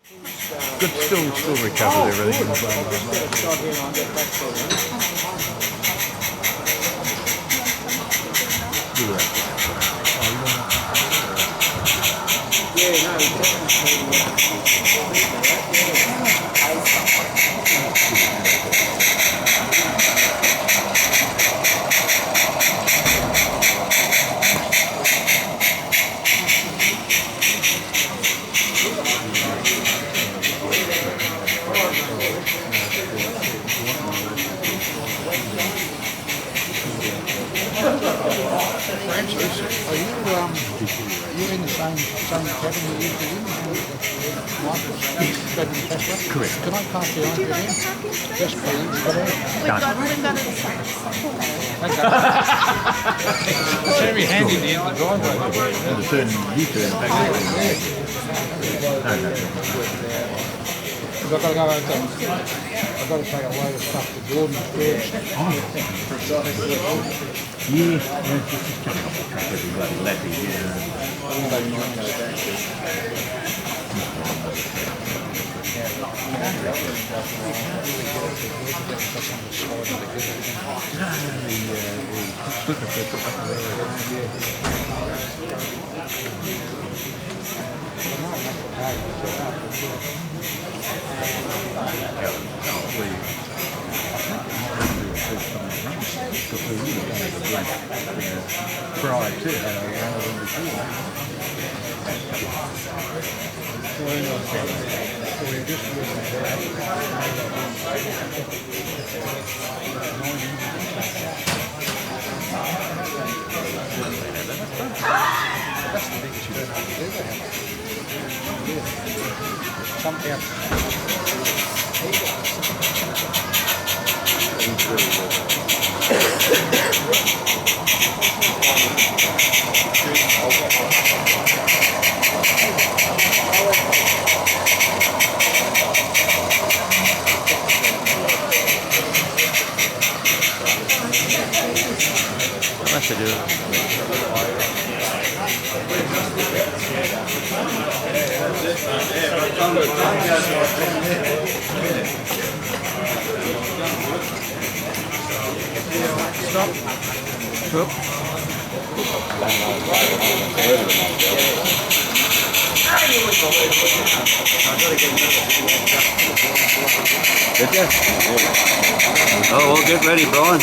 Good, still recovered everything. Francis, are you in the same cabin you used to in? Correct. Can I pass the iron in? Just please. We've got it the same. It's very handy to enter the driveway. And the turn, U-turn back there. Because I've got to go over I've got to take a load of stuff to Jordan's first. Yeah, just coming off the truck every bloody lappy, prior to That's the biggest you don't have to do that. Something else. I should do it. Stop. Stop. Oh, well, get ready, Brian.